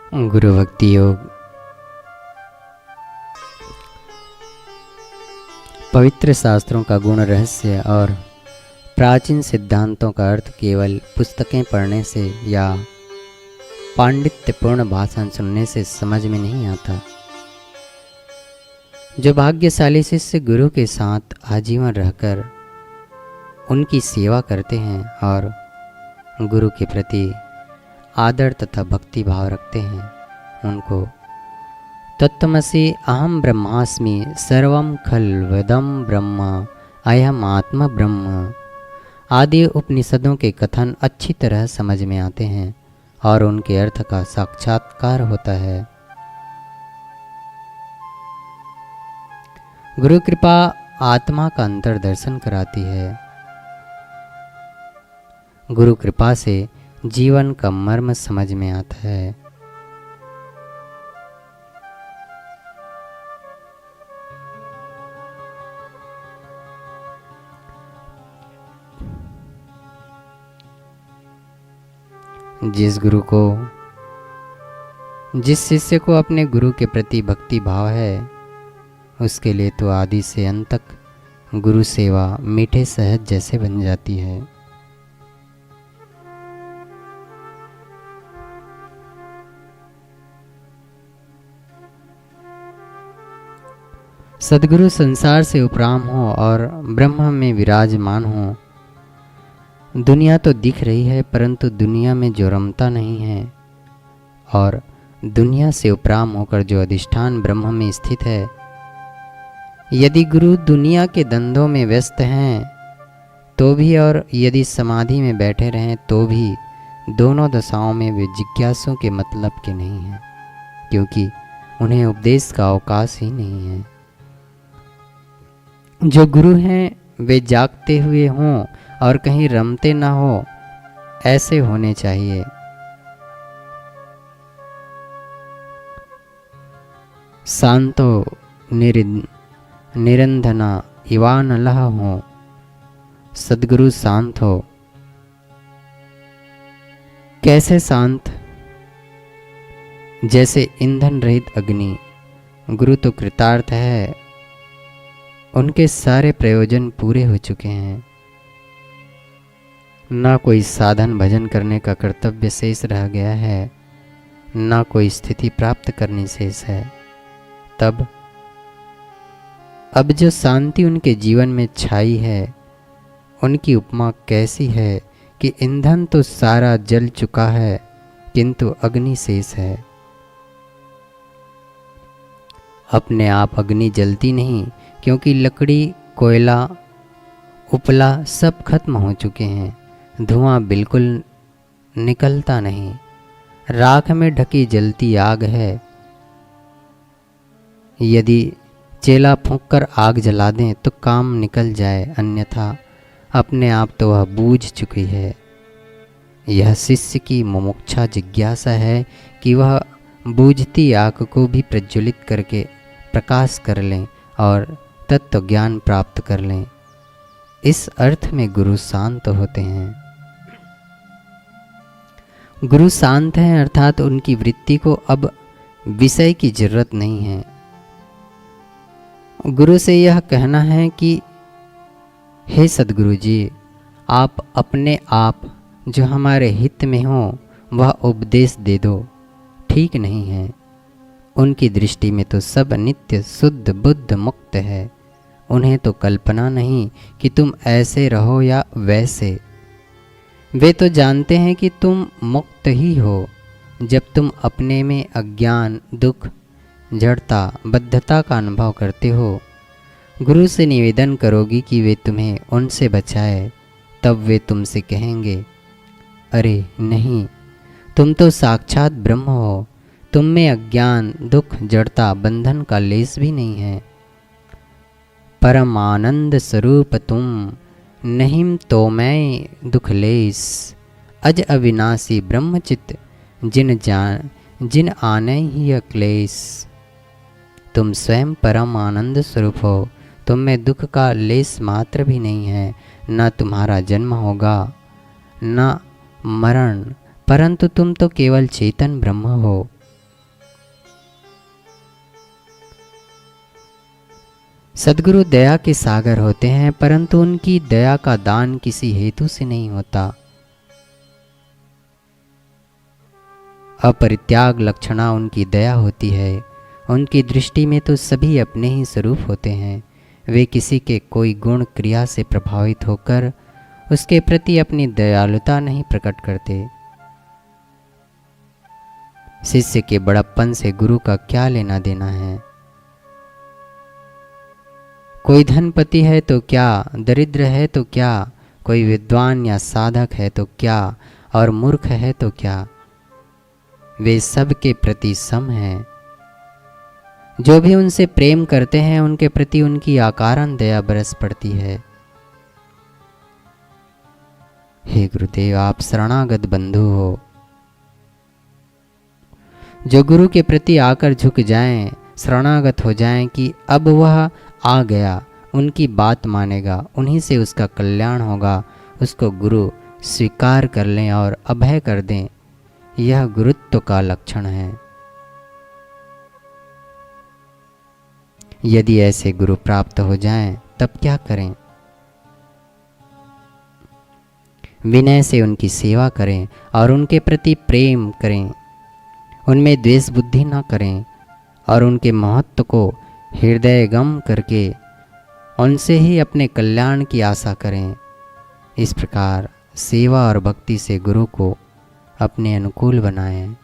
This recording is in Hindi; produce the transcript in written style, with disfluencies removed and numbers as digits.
गुरु भक्ति योग। पवित्र शास्त्रों का गुण रहस्य और प्राचीन सिद्धांतों का अर्थ केवल पुस्तकें पढ़ने से या पांडित्यपूर्ण भाषण सुनने से समझ में नहीं आता। जो भाग्यशाली शिष्य गुरु के साथ आजीवन रहकर उनकी सेवा करते हैं और गुरु के प्रति आदर तथा भक्ति भाव रखते हैं, उनको तत्त्वमसि अहम ब्रह्मास्मि सर्वम खल्विदं ब्रह्म अयम आत्मा ब्रह्म आदि उपनिषदों के कथन अच्छी तरह समझ में आते हैं और उनके अर्थ का साक्षात्कार होता है। गुरु कृपा आत्मा का अंतर्दर्शन कराती है। गुरु कृपा से जीवन का मर्म समझ में आता है। जिस शिष्य को अपने गुरु के प्रति भक्ति भाव है, उसके लिए तो आदि से अंत तक गुरु सेवा मीठे शहद जैसे बन जाती है। सद्गुरु संसार से उपराम हो और ब्रह्म में विराजमान हो। दुनिया तो दिख रही है, परंतु दुनिया में जो रमता नहीं है और दुनिया से उपराम होकर जो अधिष्ठान ब्रह्म में स्थित है। यदि गुरु दुनिया के धंधों में व्यस्त हैं तो भी और यदि समाधि में बैठे रहें तो भी दोनों दशाओं में वे जिज्ञासु के मतलब के नहीं हैं, क्योंकि उन्हें उपदेश का अवकाश ही नहीं है। जो गुरु हैं वे जागते हुए हों और कहीं रमते ना हो, ऐसे होने चाहिए। शांतो निरंधना इवानलह हो। सद्गुरु शांत हो। कैसे शांत? जैसे ईंधन रहित अग्नि। गुरु तो कृतार्थ है, उनके सारे प्रयोजन पूरे हो चुके हैं। ना कोई साधन भजन करने का कर्तव्य शेष रह गया है, ना कोई स्थिति प्राप्त करनी शेष है। तब अब जो शांति उनके जीवन में छाई है, उनकी उपमा कैसी है कि ईंधन तो सारा जल चुका है, किंतु अग्नि शेष है। अपने आप अग्नि जलती नहीं, क्योंकि लकड़ी, कोयला, उपला सब खत्म हो चुके हैं। धुआं बिल्कुल निकलता नहीं। राख में ढकी जलती आग है। यदि चेला फूंककर आग जला दें तो काम निकल जाए, अन्यथा अपने आप तो वह बूझ चुकी है। यह शिष्य की मुमुक्षा जिज्ञासा है कि वह बूझती आग को भी प्रज्वलित करके प्रकाश कर लें और तत्व ज्ञान प्राप्त कर लें। इस अर्थ में गुरु शांत होते हैं। गुरु शांत हैं अर्थात उनकी वृत्ति को अब विषय की जरूरत नहीं है। गुरु से यह कहना है कि हे सद्गुरु जी, आप अपने आप जो हमारे हित में हो वह उपदेश दे दो, ठीक नहीं है। उनकी दृष्टि में तो सब नित्य शुद्ध बुद्ध मुक्त है। उन्हें तो कल्पना नहीं कि तुम ऐसे रहो या वैसे। वे तो जानते हैं कि तुम मुक्त ही हो जब तुम अपने में अज्ञान, दुख, जड़ता, बद्धता का अनुभव करते हो। गुरु से निवेदन करोगी कि वे तुम्हें उनसे बचाए, तब वे तुमसे कहेंगे, अरे नहीं, तुम तो साक्षात ब्रह्म हो। तुम में अज्ञान, दुख, जड़ता, बंधन का लेस भी नहीं है। परमानंद स्वरूप तुम, नहीं तो मैं दुख लेस। अज अविनाशी ब्रह्मचित जिन आने ही अक्लेश। तुम स्वयं परम आनंद स्वरूप हो। तुम में दुख का लेस मात्र भी नहीं है। न तुम्हारा जन्म होगा न मरण, परंतु तुम तो केवल चेतन ब्रह्म हो। सद्गुरु दया के सागर होते हैं, परंतु उनकी दया का दान किसी हेतु से नहीं होता। अपरित्याग लक्षणा उनकी दया होती है। उनकी दृष्टि में तो सभी अपने ही स्वरूप होते हैं। वे किसी के कोई गुण क्रिया से प्रभावित होकर उसके प्रति अपनी दयालुता नहीं प्रकट करते। शिष्य के बड़प्पन से गुरु का क्या लेना देना है। कोई धनपति है तो क्या, दरिद्र है तो क्या, कोई विद्वान या साधक है तो क्या, और मूर्ख है तो क्या, वे सब के प्रति सम हैं। जो भी उनसे प्रेम करते हैं उनके प्रति उनकी अकारण दया बरस पड़ती है। हे गुरुदेव, आप शरणागत बंधु हो। जो गुरु के प्रति आकर झुक जाएं, शरणागत हो जाएं कि अब वह आ गया, उनकी बात मानेगा, उन्हीं से उसका कल्याण होगा, उसको गुरु स्वीकार कर लें और अभय कर दें, यह गुरुत्व का लक्षण है। यदि ऐसे गुरु प्राप्त हो जाएं, तब क्या करें। विनय से उनकी सेवा करें और उनके प्रति प्रेम करें। उनमें द्वेष बुद्धि न करें और उनके महत्व को हृदयगम करके उनसे ही अपने कल्याण की आशा करें। इस प्रकार सेवा और भक्ति से गुरु को अपने अनुकूल बनाएं।